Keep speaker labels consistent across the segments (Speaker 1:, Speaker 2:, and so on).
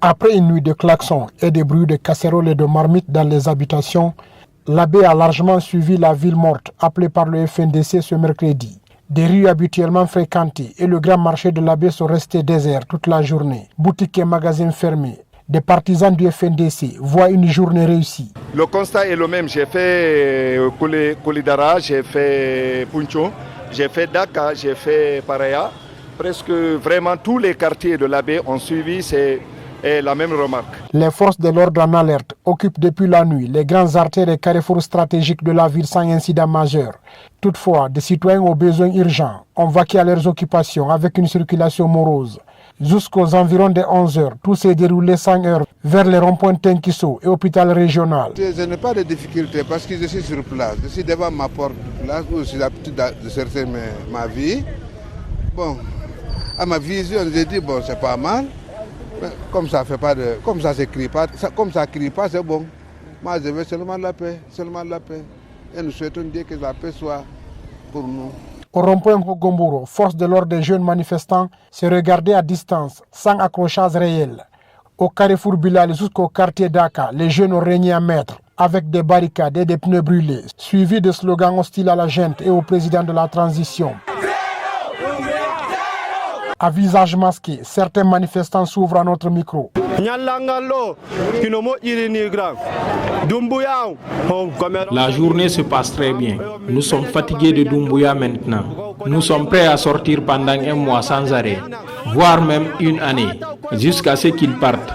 Speaker 1: Après une nuit de klaxons et de bruits de casseroles et de marmites dans les habitations, l'abbé a largement suivi la ville morte appelée par le FNDC ce mercredi. Des rues habituellement fréquentées et le grand marché de l'abbé sont restés déserts toute la journée. Boutiques et magasins fermés. Des partisans du FNDC voient une journée réussie.
Speaker 2: Le constat est le même. J'ai fait Kolidara, j'ai fait Puncho, j'ai fait Daka, j'ai fait Paraya. Presque vraiment tous les quartiers de l'abbé ont suivi la même remarque.
Speaker 1: Les forces de l'ordre en alerte occupent depuis la nuit les grandes artères et carrefours stratégiques de la ville sans incident majeur. Toutefois, des citoyens aux besoins urgents ont vaqué à leurs occupations avec une circulation morose. Jusqu'aux environs des 11 heures, tout s'est déroulé sans heure vers les ronds-points Tenkiso et hôpital régional.
Speaker 3: Je n'ai pas de difficulté parce que je suis sur place. Je suis devant ma porte de place où je suis l'habitude de chercher ma vie. Bon, à ma vision, j'ai dit bon, c'est pas mal. Comme ça fait pas de, comme ça s'écrit pas, comme ça crie pas, c'est bon. Moi, je veux seulement la paix, seulement la paix. Et nous souhaitons dire que la paix soit pour nous.
Speaker 1: Au rond-point Hogomboro, force de l'ordre des jeunes manifestants se regardaient à distance, sans accrochage réel. Au carrefour Bilal jusqu'au quartier Daka, les jeunes ont régné en maître, avec des barricades et des pneus brûlés, suivis de slogans hostiles à la junte et au président de la transition. À visage masqué, certains manifestants s'ouvrent à notre micro.
Speaker 4: La journée se passe très bien. Nous sommes fatigués de Doumbouya maintenant. Nous sommes prêts à sortir pendant un mois sans arrêt, voire même une année, jusqu'à ce qu'ils partent.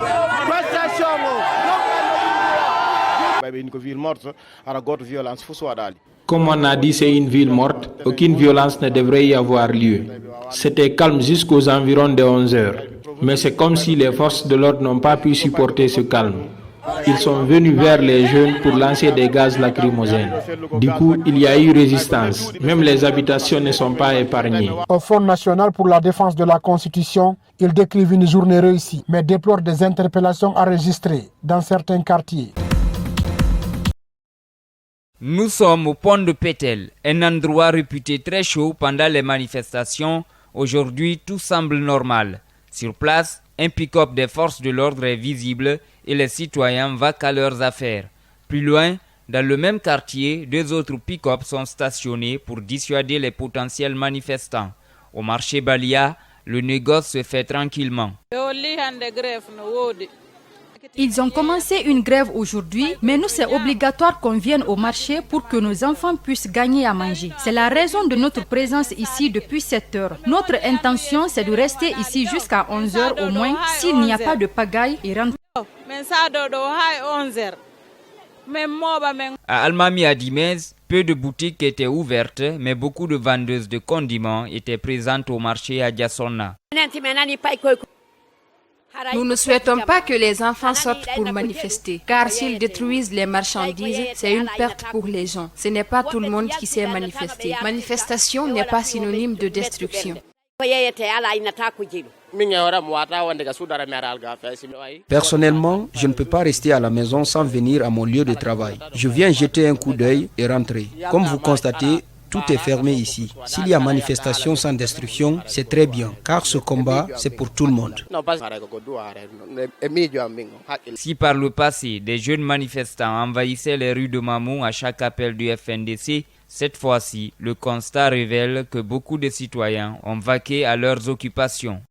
Speaker 4: Comme on a dit, c'est une ville morte, aucune violence ne devrait y avoir lieu. C'était calme jusqu'aux environs de 11 heures. Mais c'est comme si les forces de l'ordre n'ont pas pu supporter ce calme. Ils sont venus vers les jeunes pour lancer des gaz lacrymogènes. Du coup, il y a eu résistance. Même les habitations ne sont pas épargnées.
Speaker 1: Au Front national pour la défense de la Constitution, ils décrivent une journée réussie, mais déplorent des interpellations enregistrées dans certains quartiers.
Speaker 5: Nous sommes au pont de Pétel, un endroit réputé très chaud pendant les manifestations. Aujourd'hui, tout semble normal. Sur place, un pick-up des forces de l'ordre est visible et les citoyens vaquent à leurs affaires. Plus loin, dans le même quartier, 2 autres pick-up sont stationnés pour dissuader les potentiels manifestants. Au marché Balia, le négoce se fait tranquillement.
Speaker 6: Ils ont commencé une grève aujourd'hui, mais nous c'est obligatoire qu'on vienne au marché pour que nos enfants puissent gagner à manger. C'est la raison de notre présence ici depuis 7 heures. Notre intention c'est de rester ici jusqu'à 11 heures au moins, s'il n'y a pas de pagaille et rentrer.
Speaker 5: À Almami Adimez, peu de boutiques étaient ouvertes, mais beaucoup de vendeuses de condiments étaient présentes au marché à Diassona.
Speaker 7: Nous ne souhaitons pas que les enfants sortent pour manifester, car s'ils détruisent les marchandises, c'est une perte pour les gens. Ce n'est pas tout le monde qui sait manifester. Manifestation n'est pas synonyme de destruction.
Speaker 8: Personnellement, je ne peux pas rester à la maison sans venir à mon lieu de travail. Je viens jeter un coup d'œil et rentrer. Comme vous constatez, tout est fermé ici. S'il y a manifestation sans destruction, c'est très bien, car ce combat, c'est pour tout le monde.
Speaker 5: Si par le passé, des jeunes manifestants envahissaient les rues de Mamou à chaque appel du FNDC, cette fois-ci, le constat révèle que beaucoup de citoyens ont vaqué à leurs occupations.